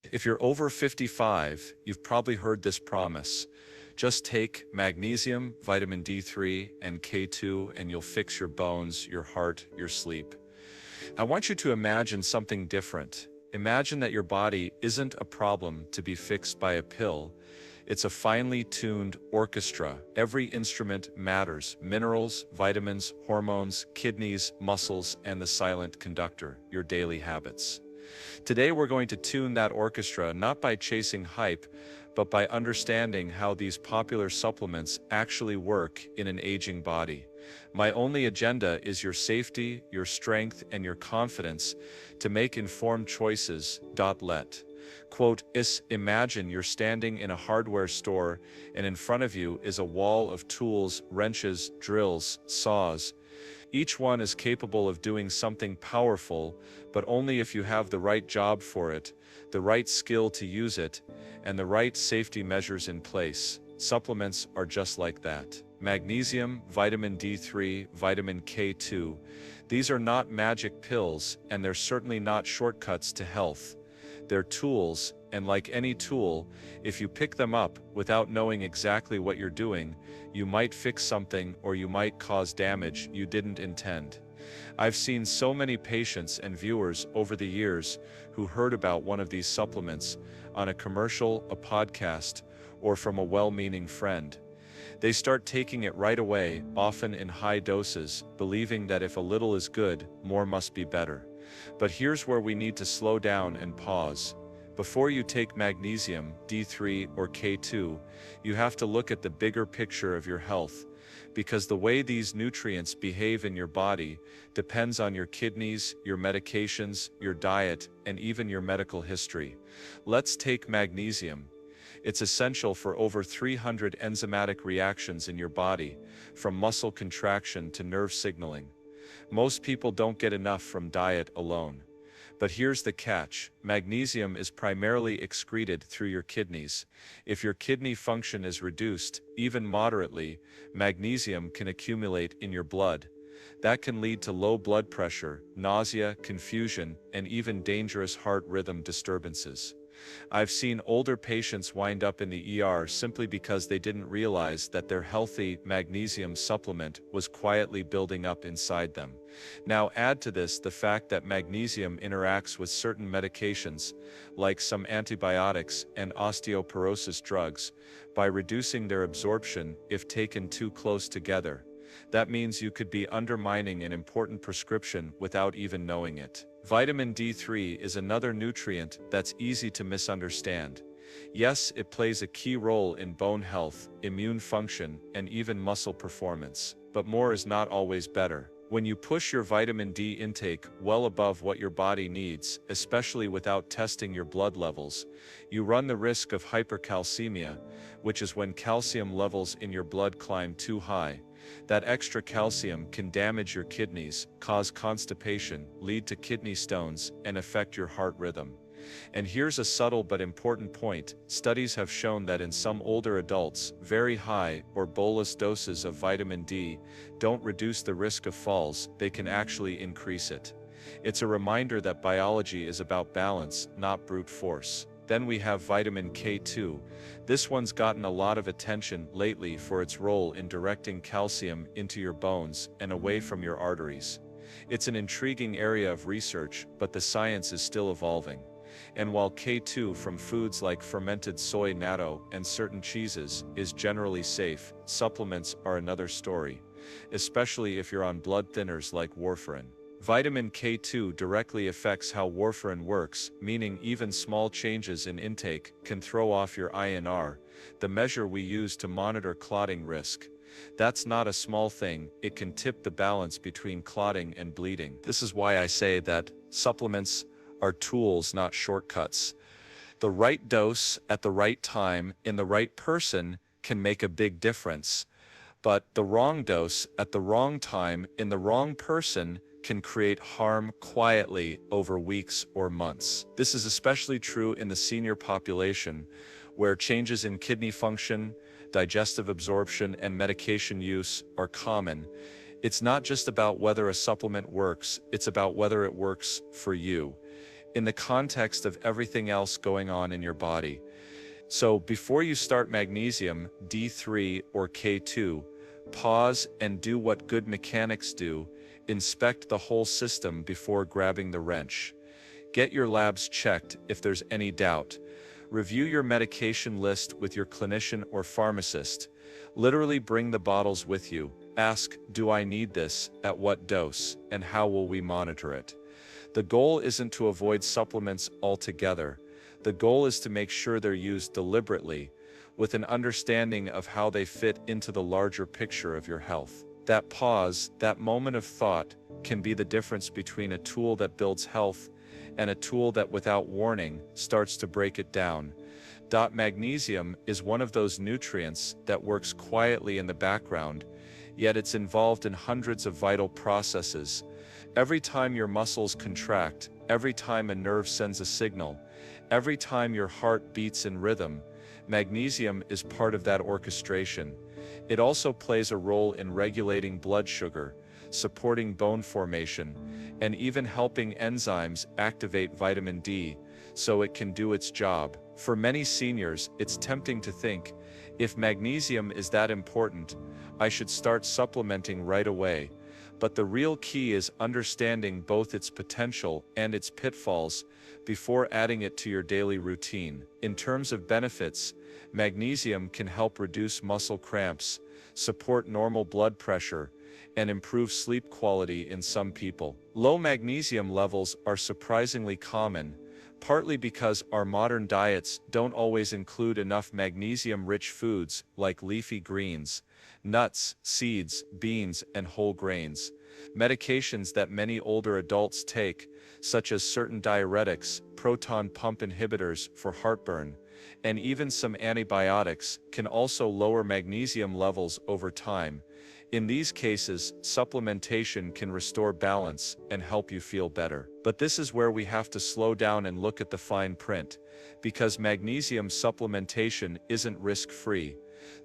If you're over 55, you've probably heard this promise. Just take magnesium, vitamin D3, and K2 and you'll fix your bones, your heart, your sleep. I want you to imagine something different. Imagine that your body isn't a problem to be fixed by a pill. It's a finely tuned orchestra. Every instrument matters: minerals, vitamins, hormones, kidneys, muscles, and the silent conductor, your daily habits. Today we're going to tune that orchestra not by chasing hype, but by understanding how these popular supplements actually work in an aging body. My only agenda is your safety, your strength, and your confidence to make informed choices. Let. Quote, imagine you're standing in a hardware store and in front of you is a wall of tools, wrenches, drills, saws. Each one is capable of doing something powerful, but only if you have the right job for it, the right skill to use it, and the right safety measures in place. Supplements are just like that. Magnesium, vitamin D3, vitamin K2. These are not magic pills, and they're certainly not shortcuts to health. They're tools, and like any tool, if you pick them up without knowing exactly what you're doing, you might fix something or you might cause damage you didn't intend. I've seen so many patients and viewers over the years who heard about one of these supplements on a commercial, a podcast, or from a well-meaning friend. They start taking it right away, often in high doses, believing that if a little is good, more must be better. But here's where we need to slow down and pause. Before you take magnesium, D3, or K2, you have to look at the bigger picture of your health, because the way these nutrients behave in your body depends on your kidneys, your medications, your diet, and even your medical history. Let's take magnesium. It's essential for over 300 enzymatic reactions in your body, from muscle contraction to nerve signaling. Most people don't get enough from diet alone. But here's the catch: magnesium is primarily excreted through your kidneys. If your kidney function is reduced, even moderately, magnesium can accumulate in your blood. That can lead to low blood pressure, nausea, confusion, and even dangerous heart rhythm disturbances. I've seen older patients wind up in the ER simply because they didn't realize that their healthy magnesium supplement was quietly building up inside them. Now add to this the fact that magnesium interacts with certain medications, like some antibiotics and osteoporosis drugs, by reducing their absorption if taken too close together. That means you could be undermining an important prescription without even knowing it. Vitamin D3 is another nutrient that's easy to misunderstand. Yes, it plays a key role in bone health, immune function, and even muscle performance. But more is not always better. When you push your vitamin D intake well above what your body needs, especially without testing your blood levels, you run the risk of hypercalcemia, which is when calcium levels in your blood climb too high. That extra calcium can damage your kidneys, cause constipation, lead to kidney stones, and affect your heart rhythm. And here's a subtle but important point: studies have shown that in some older adults, very high or bolus doses of vitamin D don't reduce the risk of falls, they can actually increase it. It's a reminder that biology is about balance, not brute force. Then we have vitamin K2. This one's gotten a lot of attention lately for its role in directing calcium into your bones and away from your arteries. It's an intriguing area of research, but the science is still evolving. And while K2 from foods like fermented soy natto and certain cheeses is generally safe, supplements are another story, especially if you're on blood thinners like warfarin. Vitamin K2 directly affects how warfarin works, meaning even small changes in intake can throw off your INR, the measure we use to monitor clotting risk. That's not a small thing, it can tip the balance between clotting and bleeding. This is why I say that supplements are tools, not shortcuts. The right dose at the right time in the right person can make a big difference. But the wrong dose at the wrong time in the wrong person can create harm quietly over weeks or months. This is especially true in the senior population, where changes in kidney function, digestive absorption, and medication use are common. It's not just about whether a supplement works, it's about whether it works for you. in the context of everything else going on in your body. So before you start magnesium, D3 or K2, pause and do what good mechanics do: inspect the whole system before grabbing the wrench. Get your labs checked if there's any doubt. Review your medication list with your clinician or pharmacist. Literally bring the bottles with you. Ask, do I need this, at what dose, and how will we monitor it? The goal isn't to avoid supplements altogether. The goal is to make sure they're used deliberately, with an understanding of how they fit into the larger picture of your health. That pause, that moment of thought, can be the difference between a tool that builds health and a tool that, without warning, starts to break it down. Magnesium is one of those nutrients that works quietly in the background, yet it's involved in hundreds of vital processes. Every time your muscles contract, every time a nerve sends a signal, every time your heart beats in rhythm, magnesium is part of that orchestration. It also plays a role in regulating blood sugar, supporting bone formation, and even helping enzymes activate vitamin D, so it can do its job. For many seniors, it's tempting to think, if magnesium is that important, I should start supplementing right away. But the real key is understanding both its potential and its pitfalls before adding it to your daily routine. In terms of benefits, magnesium can help reduce muscle cramps, support normal blood pressure, and improve sleep quality in some people. Low magnesium levels are surprisingly common, partly because our modern diets don't always include enough magnesium-rich foods like leafy greens, nuts, seeds, beans, and whole grains. Medications that many older adults take, such as certain diuretics, proton pump inhibitors for heartburn, and even some antibiotics, can also lower magnesium levels over time. In these cases, supplementation can restore balance and help you feel better. But this is where we have to slow down and look at the fine print, because magnesium supplementation isn't risk-free.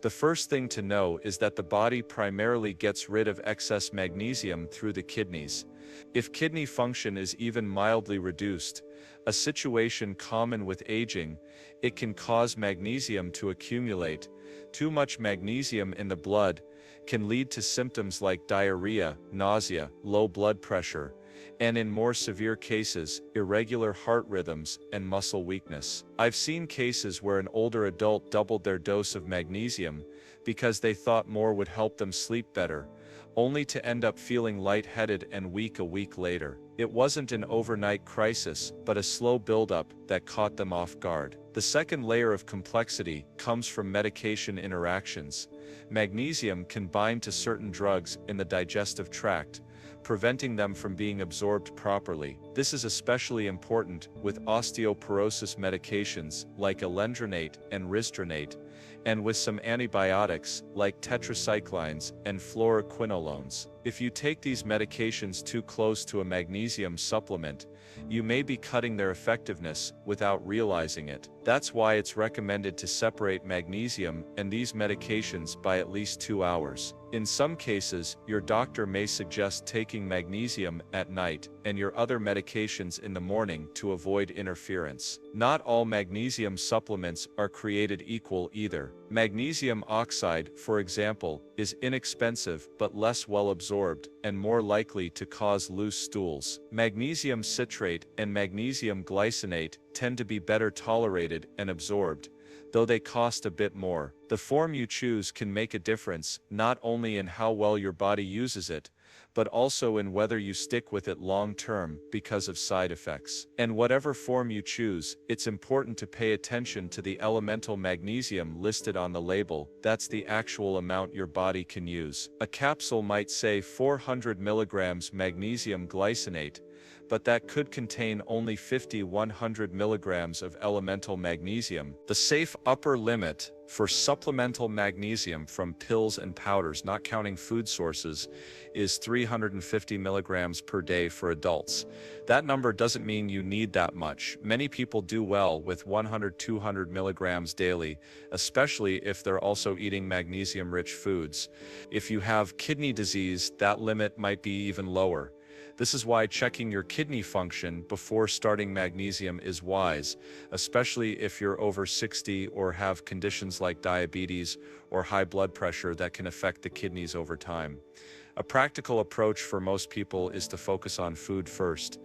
The first thing to know is that the body primarily gets rid of excess magnesium through the kidneys. If kidney function is even mildly reduced, a situation common with aging, it can cause magnesium to accumulate. Too much magnesium in the blood can lead to symptoms like diarrhea, nausea, low blood pressure, and in more severe cases, irregular heart rhythms and muscle weakness. I've seen cases where an older adult doubled their dose of magnesium because they thought more would help them sleep better, only to end up feeling lightheaded and weak a week later. It wasn't an overnight crisis, but a slow buildup that caught them off guard. The second layer of complexity comes from medication interactions. Magnesium can bind to certain drugs in the digestive tract, preventing them from being absorbed properly. This is especially important with osteoporosis medications like alendronate and risdronate, and with some antibiotics like tetracyclines and fluoroquinolones. If you take these medications too close to a magnesium supplement, you may be cutting their effectiveness without realizing it. That's why it's recommended to separate magnesium and these medications by at least 2 hours. In some cases, your doctor may suggest taking magnesium at night and your other medications in the morning to avoid interference. Not all magnesium supplements are created equal either. Magnesium oxide, for example, is inexpensive but less well absorbed and more likely to cause loose stools. Magnesium citrate and magnesium glycinate tend to be better tolerated and absorbed, though they cost a bit more. The form you choose can make a difference, not only in how well your body uses it, but also in whether you stick with it long-term because of side effects. And whatever form you choose, it's important to pay attention to the elemental magnesium listed on the label. That's the actual amount your body can use. A capsule might say 400 milligrams magnesium glycinate, but that could contain only 50–100 milligrams of elemental magnesium. The safe upper limit for supplemental magnesium from pills and powders, not counting food sources, is 350 milligrams per day for adults. That number doesn't mean you need that much. Many people do well with 100–200 milligrams daily, especially if they're also eating magnesium-rich foods. If you have kidney disease, that limit might be even lower. This is why checking your kidney function before starting magnesium is wise, especially if you're over 60 or have conditions like diabetes or high blood pressure that can affect the kidneys over time. A practical approach for most people is to focus on food first.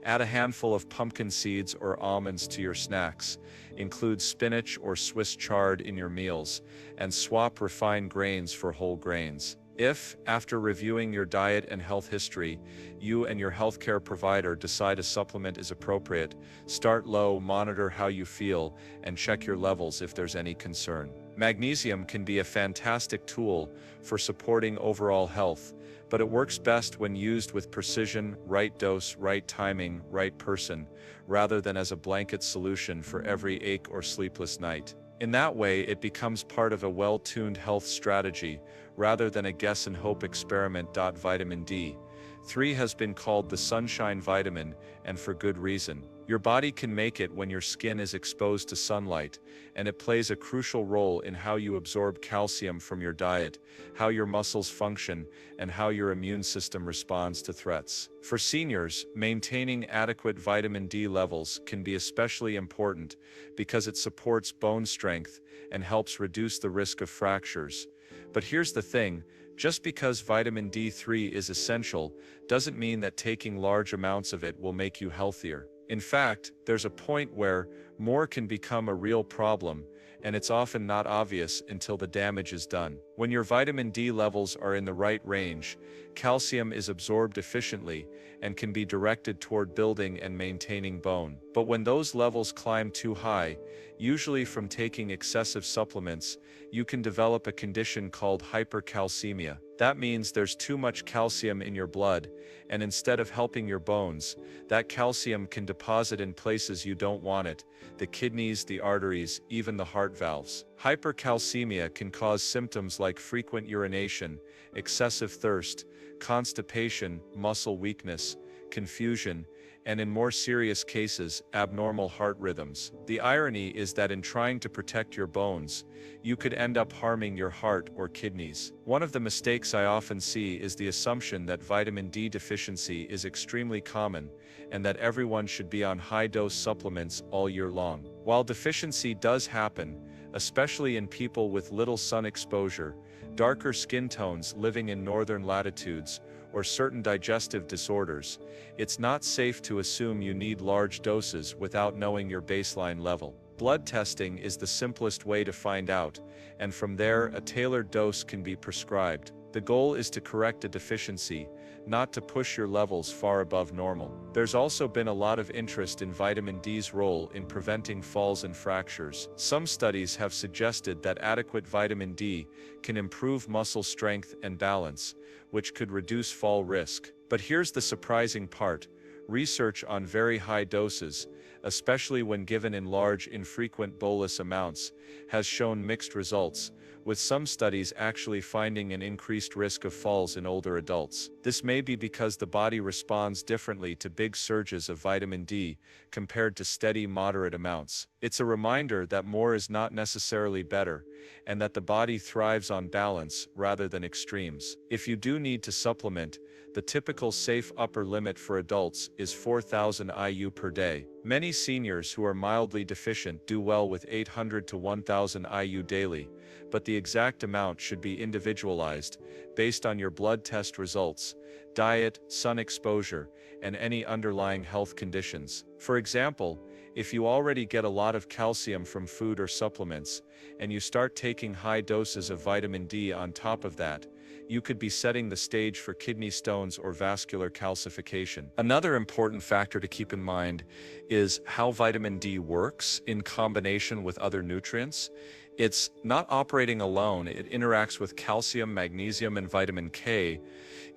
Add a handful of pumpkin seeds or almonds to your snacks, include spinach or Swiss chard in your meals, and swap refined grains for whole grains. If, after reviewing your diet and health history, you and your healthcare provider decide a supplement is appropriate, start low, monitor how you feel, and check your levels if there's any concern. Magnesium can be a fantastic tool for supporting overall health, but it works best when used with precision, right dose, right timing, right person, rather than as a blanket solution for every ache or sleepless night. In that way, it becomes part of a well-tuned health strategy, rather than a guess and hope experiment. Vitamin D3 has been called the sunshine vitamin, and for good reason. Your body can make it when your skin is exposed to sunlight, and it plays a crucial role in how you absorb calcium from your diet, how your muscles function, and how your immune system responds to threats. For seniors, maintaining adequate vitamin D levels can be especially important because it supports bone strength and helps reduce the risk of fractures. But here's the thing, just because vitamin D3 is essential doesn't mean that taking large amounts of it will make you healthier. In fact, there's a point where more can become a real problem, and it's often not obvious until the damage is done. When your vitamin D levels are in the right range, calcium is absorbed efficiently and can be directed toward building and maintaining bone. But when those levels climb too high, usually from taking excessive supplements, you can develop a condition called hypercalcemia. That means there's too much calcium in your blood, and instead of helping your bones, that calcium can deposit in places you don't want it: the kidneys, the arteries, even the heart valves. Hypercalcemia can cause symptoms like frequent urination, excessive thirst, constipation, muscle weakness, confusion, and in more serious cases, abnormal heart rhythms. The irony is that in trying to protect your bones, you could end up harming your heart or kidneys. One of the mistakes I often see is the assumption that vitamin D deficiency is extremely common, and that everyone should be on high-dose supplements all year long. While deficiency does happen, especially in people with little sun exposure, darker skin tones living in northern latitudes, or certain digestive disorders, it's not safe to assume you need large doses without knowing your baseline level. Blood testing is the simplest way to find out, and from there a tailored dose can be prescribed. The goal is to correct a deficiency, not to push your levels far above normal. There's also been a lot of interest in vitamin D's role in preventing falls and fractures. Some studies have suggested that adequate vitamin D can improve muscle strength and balance, which could reduce fall risk. But here's the surprising part. Research on very high doses, especially when given in large, infrequent bolus amounts, has shown mixed results, with some studies actually finding an increased risk of falls in older adults. This may be because the body responds differently to big surges of vitamin D compared to steady, moderate amounts. It's a reminder that more is not necessarily better, and that the body thrives on balance rather than extremes. If you do need to supplement, the typical safe upper limit for adults is 4,000 IU per day. Many seniors who are mildly deficient do well with 800 to 1,000 IU daily, but the exact amount should be individualized, based on your blood test results, diet, sun exposure, and any underlying health conditions. For example, if you already get a lot of calcium from food or supplements, and you start taking high doses of vitamin D on top of that, you could be setting the stage for kidney stones or vascular calcification. Another important factor to keep in mind is how vitamin D works in combination with other nutrients. It's not operating alone. It interacts with calcium, magnesium, and vitamin K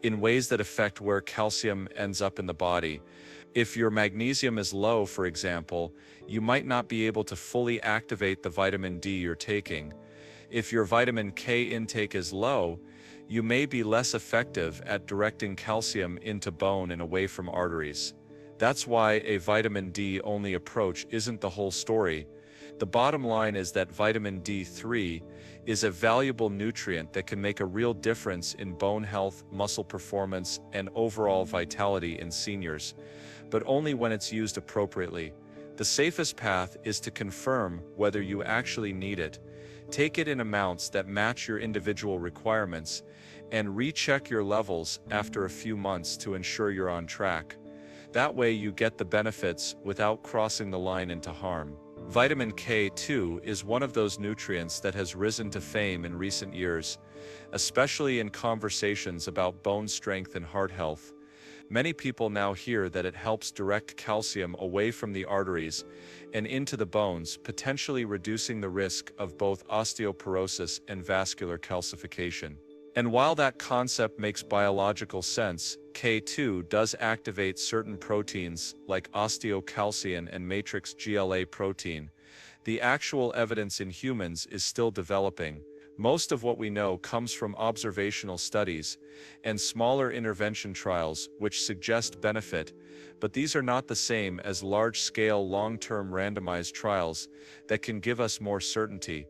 in ways that affect where calcium ends up in the body. If your magnesium is low, for example, you might not be able to fully activate the vitamin D you're taking. If your vitamin K intake is low, you may be less effective at directing calcium into bone and away from arteries. That's why a vitamin D only approach isn't the whole story. The bottom line is that vitamin D3 is a valuable nutrient that can make a real difference in bone health, muscle performance, and overall vitality in seniors, but only when it's used appropriately. The safest path is to confirm whether you actually need it, take it in amounts that match your individual requirements, and recheck your levels after a few months to ensure you're on track. That way you get the benefits without crossing the line into harm. Vitamin K2 is one of those nutrients that has risen to fame in recent years, especially in conversations about bone strength and heart health. Many people now hear that it helps direct calcium away from the arteries and into the bones, potentially reducing the risk of both osteoporosis and vascular calcification. And while that concept makes biological sense, K2 does activate certain proteins like osteocalcin and matrix GLA protein. The actual evidence in humans is still developing. Most of what we know comes from observational studies and smaller intervention trials which suggest benefit, but these are not the same as large-scale long-term randomized trials that can give us more certainty.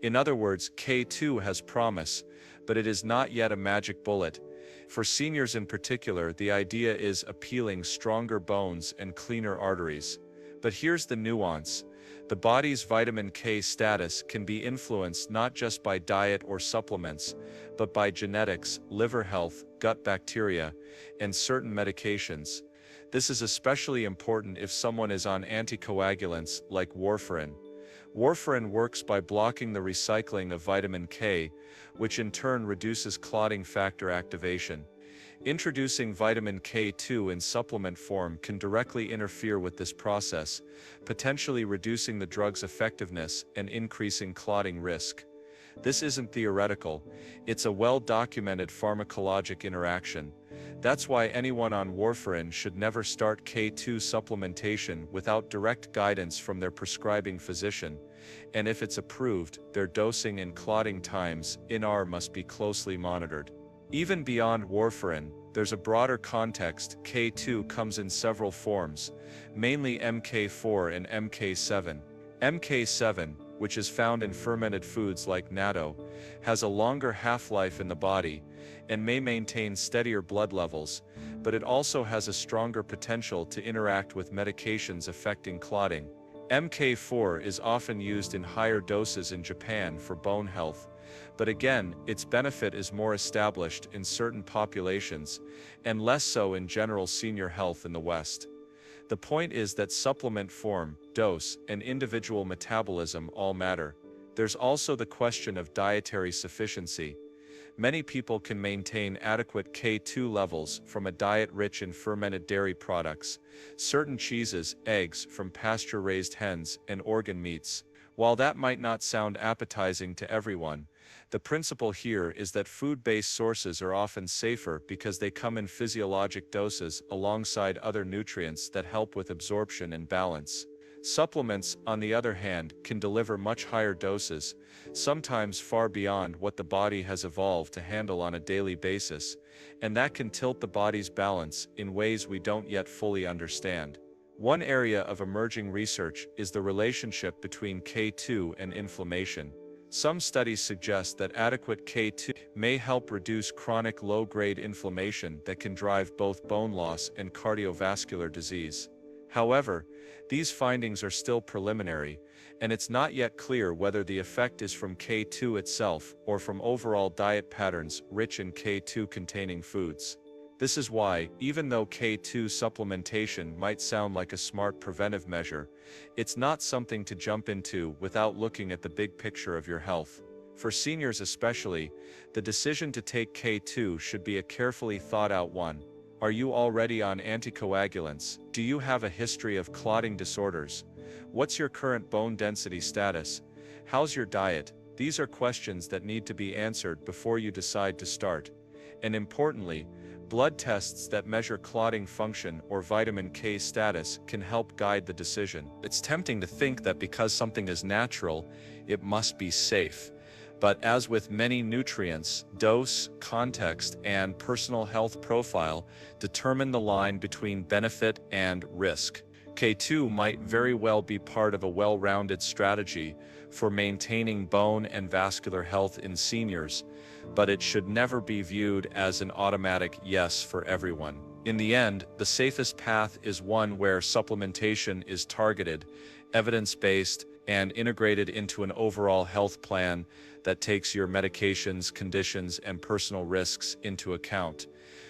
In other words, K2 has promise, but it is not yet a magic bullet. For seniors in particular, the idea is appealing stronger bones and cleaner arteries. But here's the nuance. The body's vitamin K status can be influenced not just by diet or supplements, but by genetics, liver health, gut bacteria, and certain medications. This is especially important if someone is on anticoagulants like warfarin. Warfarin works by blocking the recycling of vitamin K, which in turn reduces clotting factor activation. Introducing vitamin K2 in supplement form can directly interfere with this process, potentially reducing the drug's effectiveness and increasing clotting risk. This isn't theoretical, it's a well-documented pharmacologic interaction. That's why anyone on warfarin should never start K2 supplementation without direct guidance from their prescribing physician, and if it's approved, their dosing and clotting times must be closely monitored. Even beyond warfarin, there's a broader context. K2 comes in several forms, mainly MK4 and MK7. MK7, which is found in fermented foods like natto, has a longer half-life in the body and may maintain steadier blood levels, but it also has a stronger potential to interact with medications affecting clotting. MK4 is often used in higher doses in Japan for bone health, but again, its benefit is more established in certain populations, and less so in general senior health in the West. The point is that supplement form, dose, and individual metabolism all matter. There's also the question of dietary sufficiency. Many people can maintain adequate K2 levels from a diet rich in fermented dairy products, certain cheeses, eggs from pasture-raised hens, and organ meats. While that might not sound appetizing to everyone, the principle here is that food-based sources are often safer because they come in physiologic doses alongside other nutrients that help with absorption and balance. Supplements, on the other hand, can deliver much higher doses, sometimes far beyond what the body has evolved to handle on a daily basis, and that can tilt the body's balance in ways we don't yet fully understand. One area of emerging research is the relationship between K2 and inflammation. Some studies suggest that adequate K2 may help reduce chronic low-grade inflammation that can drive both bone loss and cardiovascular disease. However, these findings are still preliminary, and it's not yet clear whether the effect is from K2 itself or from overall diet patterns rich in K2-containing foods. This is why, even though K2 supplementation might sound like a smart preventive measure, it's not something to jump into without looking at the big picture of your health. For seniors especially, the decision to take K2 should be a carefully thought-out one. Are you already on anticoagulants? Do you have a history of clotting disorders? What's your current bone density status? How's your diet? These are questions that need to be answered before you decide to start. And importantly, blood tests that measure clotting function or vitamin K status can help guide the decision. It's tempting to think that because something is natural, it must be safe. But as with many nutrients, dose, context, and personal health profile determine the line between benefit and risk. K2 might very well be part of a well-rounded strategy for maintaining bone and vascular health in seniors, but it should never be viewed as an automatic yes for everyone. In the end, the safest path is one where supplementation is targeted, evidence-based, and integrated into an overall health plan that takes your medications, conditions, and personal risks into account.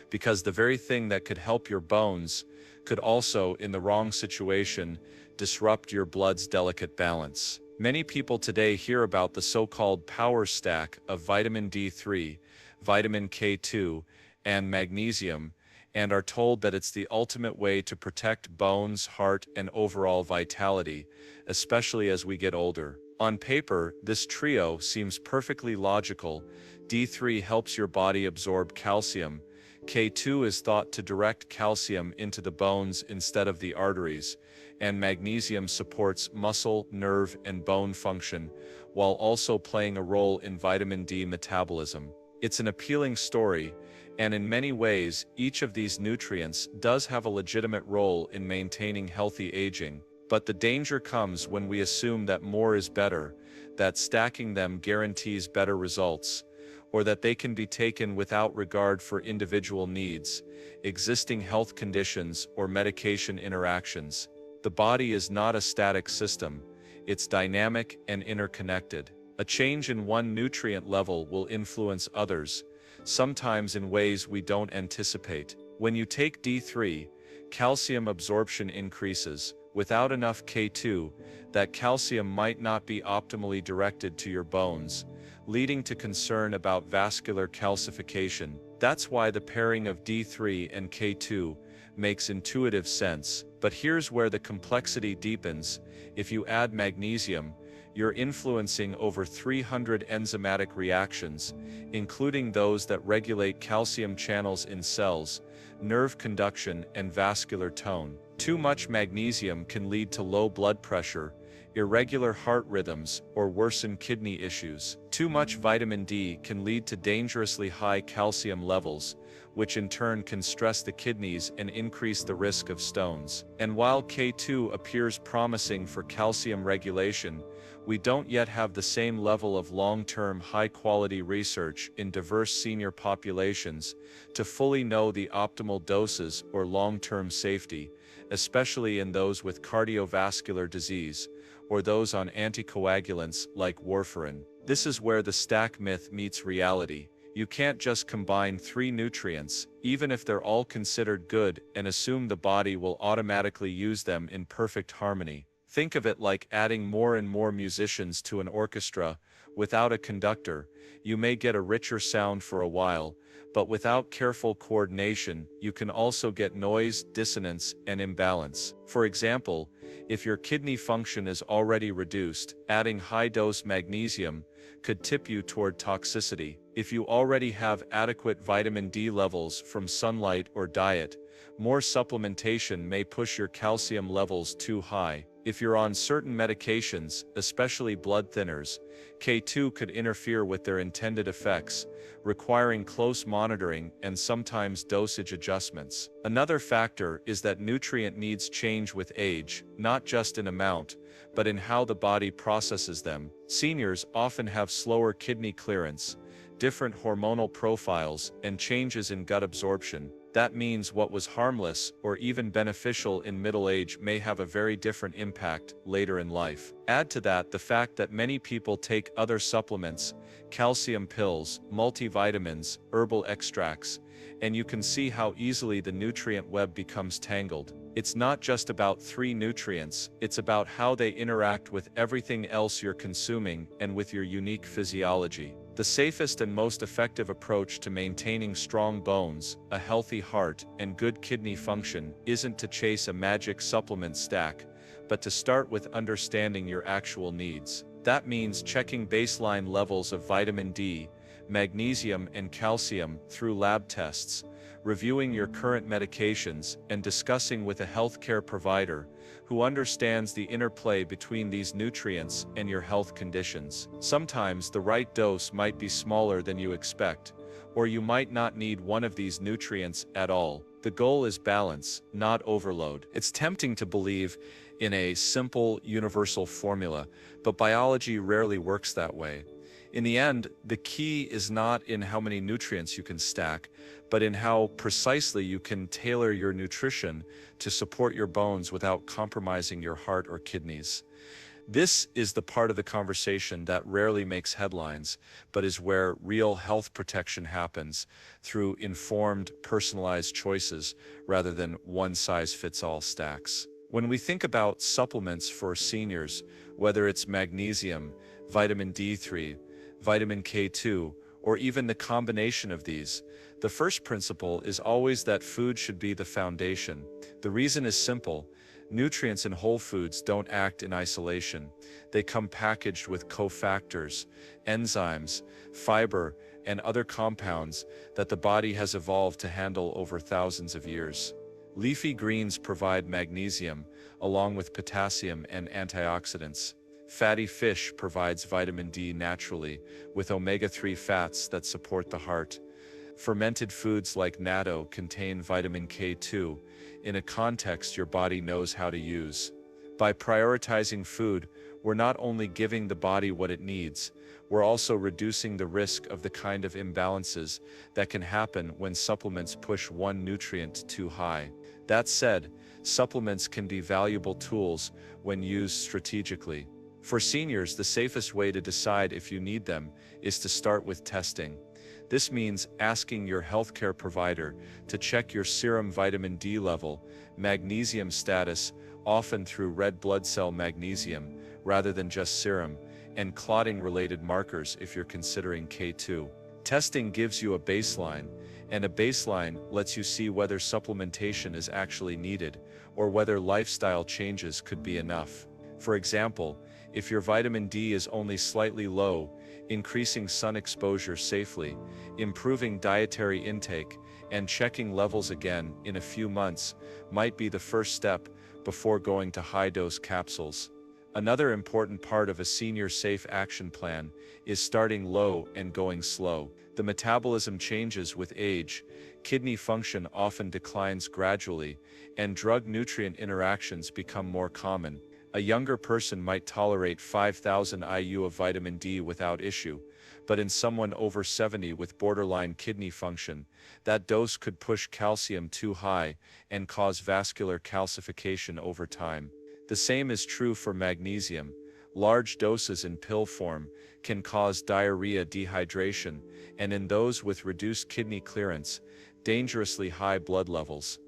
Because the very thing that could help your bones could also, in the wrong situation, disrupt your blood's delicate balance. Many people today hear about the so-called power stack of vitamin D3, vitamin K2, and magnesium, and are told that it's the ultimate way to protect bones, heart, and overall vitality, especially as we get older. On paper, this trio seems perfectly logical. D3 helps your body absorb calcium. K2 is thought to direct calcium into the bones instead of the arteries, and magnesium supports muscle, nerve, and bone function, while also playing a role in vitamin D metabolism. It's an appealing story, and in many ways, each of these nutrients does have a legitimate role in maintaining healthy aging. But the danger comes when we assume that more is better, that stacking them guarantees better results, or that they can be taken without regard for individual needs, existing health conditions, or medication interactions. The body is not a static system, it's dynamic and interconnected. A change in one nutrient level will influence others, sometimes in ways we don't anticipate. When you take D3, calcium absorption increases. Without enough K2, that calcium might not be optimally directed to your bones, leading to concern about vascular calcification. That's why the pairing of D3 and K2 makes intuitive sense. But here's where the complexity deepens. If you add magnesium, you're influencing over 300 enzymatic reactions, including those that regulate calcium channels in cells, nerve conduction, and vascular tone. Too much magnesium can lead to low blood pressure, irregular heart rhythms, or worsen kidney issues. Too much vitamin D can lead to dangerously high calcium levels, which in turn can stress the kidneys and increase the risk of stones. And while K2 appears promising for calcium regulation, we don't yet have the same level of long-term high-quality research in diverse senior populations to fully know the optimal doses or long-term safety, especially in those with cardiovascular disease, or those on anticoagulants like warfarin. This is where the stack myth meets reality. You can't just combine 3 nutrients, even if they're all considered good, and assume the body will automatically use them in perfect harmony. Think of it like adding more and more musicians to an orchestra. Without a conductor, you may get a richer sound for a while, but without careful coordination, you can also get noise, dissonance, and imbalance. For example, if your kidney function is already reduced, adding high-dose magnesium could tip you toward toxicity. If you already have adequate vitamin D levels from sunlight or diet, more supplementation may push your calcium levels too high. If you're on certain medications, especially blood thinners, K2 could interfere with their intended effects, requiring close monitoring and sometimes dosage adjustments. Another factor is that nutrient needs change with age, not just in amount, but in how the body processes them. Seniors often have slower kidney clearance, different hormonal profiles, and changes in gut absorption. That means what was harmless or even beneficial in middle age may have a very different impact later in life. Add to that the fact that many people take other supplements, calcium pills, multivitamins, herbal extracts, and you can see how easily the nutrient web becomes tangled. It's not just about 3 nutrients, it's about how they interact with everything else you're consuming and with your unique physiology. The safest and most effective approach to maintaining strong bones, a healthy heart, and good kidney function isn't to chase a magic supplement stack, but to start with understanding your actual needs. That means checking baseline levels of vitamin D, magnesium, and calcium through lab tests, reviewing your current medications, and discussing with a healthcare provider who understands the interplay between these nutrients and your health conditions. Sometimes the right dose might be smaller than you expect, or you might not need one of these nutrients at all. The goal is balance, not overload. It's tempting to believe in a simple, universal formula, but biology rarely works that way. In the end, the key is not in how many nutrients you can stack, but in how precisely you can tailor your nutrition to support your bones without compromising your heart or kidneys. This is the part of the conversation that rarely makes headlines, but is where real health protection happens through informed, personalized choices rather than one-size-fits-all stacks. When we think about supplements for seniors, whether it's magnesium, vitamin D3, vitamin K2, or even the combination of these, the first principle is always that food should be the foundation. The reason is simple. Nutrients in whole foods don't act in isolation. They come packaged with cofactors, enzymes, fiber, and other compounds that the body has evolved to handle over thousands of years. Leafy greens provide magnesium, along with potassium and antioxidants. Fatty fish provides vitamin D naturally, with omega-3 fats that support the heart. Fermented foods like natto contain vitamin K2, in a context your body knows how to use. By prioritizing food, we're not only giving the body what it needs, we're also reducing the risk of the kind of imbalances that can happen when supplements push one nutrient too high. That said, supplements can be valuable tools when used strategically. For seniors, the safest way to decide if you need them is to start with testing. This means asking your healthcare provider to check your serum vitamin D level, magnesium status, often through red blood cell magnesium, rather than just serum, and clotting-related markers if you're considering K2. Testing gives you a baseline, and a baseline lets you see whether supplementation is actually needed, or whether lifestyle changes could be enough. For example, if your vitamin D is only slightly low, increasing sun exposure safely, improving dietary intake, and checking levels again in a few months might be the first step before going to high-dose capsules. Another important part of a senior safe action plan is starting low and going slow. The metabolism changes with age, kidney function often declines gradually, and drug-nutrient interactions become more common. A younger person might tolerate 5,000 IU of vitamin D without issue, but in someone over 70 with borderline kidney function, that dose could push calcium too high and cause vascular calcification over time. The same is true for magnesium. Large doses in pill form can cause diarrhea, dehydration, and in those with reduced kidney clearance, dangerously high blood levels.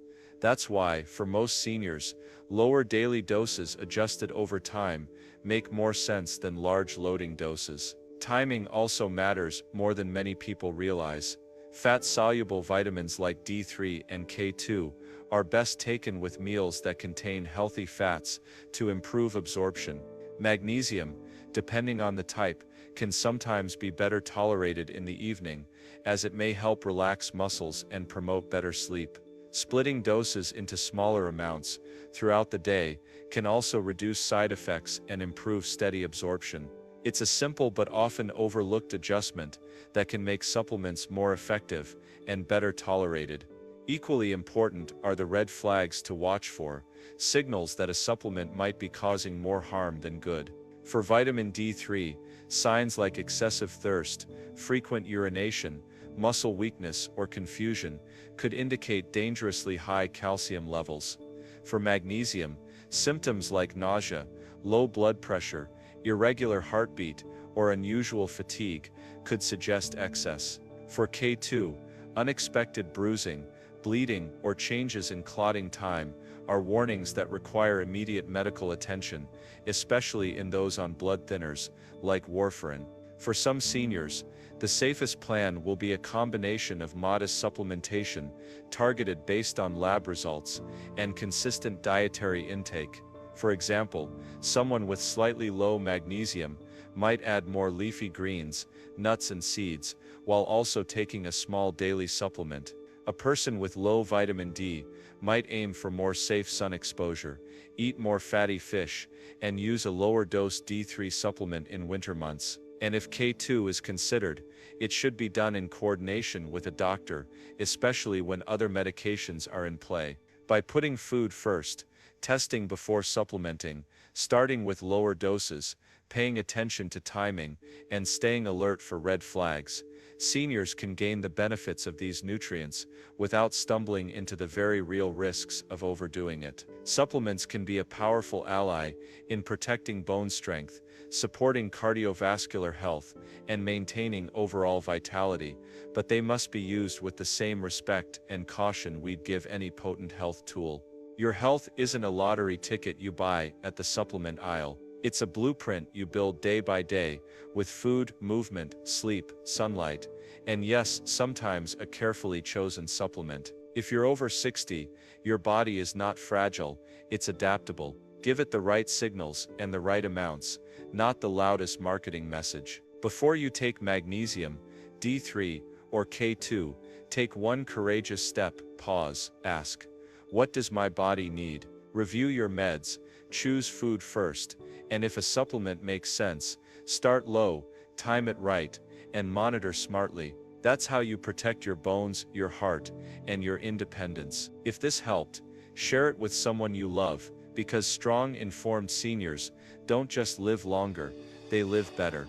That's why, for most seniors, lower daily doses adjusted over time make more sense than large loading doses. Timing also matters more than many people realize. Fat-soluble vitamins like D3 and K2 are best taken with meals that contain healthy fats to improve absorption. Magnesium, depending on the type, can sometimes be better tolerated in the evening, as it may help relax muscles and promote better sleep. Splitting doses into smaller amounts throughout the day can also reduce side effects and improve steady absorption. It's a simple but often overlooked adjustment that can make supplements more effective and better tolerated. Equally important are the red flags to watch for, signals that a supplement might be causing more harm than good. For vitamin D3, signs like excessive thirst, frequent urination, muscle weakness, or confusion could indicate dangerously high calcium levels. For magnesium, symptoms like nausea, low blood pressure, irregular heartbeat, or unusual fatigue could suggest excess. For K2, unexpected bruising, bleeding, or changes in clotting time are warnings that require immediate medical attention, especially in those on blood thinners, like warfarin. For some seniors, the safest plan will be a combination of modest supplementation, targeted based on lab results, and consistent dietary intake. For example, someone with slightly low magnesium might add more leafy greens, nuts and seeds, while also taking a small daily supplement. A person with low vitamin D might aim for more safe sun exposure, eat more fatty fish, and use a lower dose D3 supplement in winter months. And if K2 is considered, it should be done in coordination with a doctor, especially when other medications are in play. By putting food first, testing before supplementing, starting with lower doses, paying attention to timing, and staying alert for red flags, seniors can gain the benefits of these nutrients without stumbling into the very real risks of overdoing it. Supplements can be a powerful ally in protecting bone strength, supporting cardiovascular health, and maintaining overall vitality, but they must be used with the same respect and caution we'd give any potent health tool. Your health isn't a lottery ticket you buy at the supplement aisle. It's a blueprint you build day by day, with food, movement, sleep, sunlight, and yes, sometimes a carefully chosen supplement. If you're over 60, your body is not fragile, it's adaptable. Give it the right signals and the right amounts, not the loudest marketing message. Before you take magnesium, D3, or K2, take one courageous step, pause, ask, what does my body need? Review your meds, choose food first, and if a supplement makes sense, start low, time it right, and monitor smartly. That's how you protect your bones, your heart, and your independence. If this helped, share it with someone you love, because strong, informed seniors don't just live longer, they live better.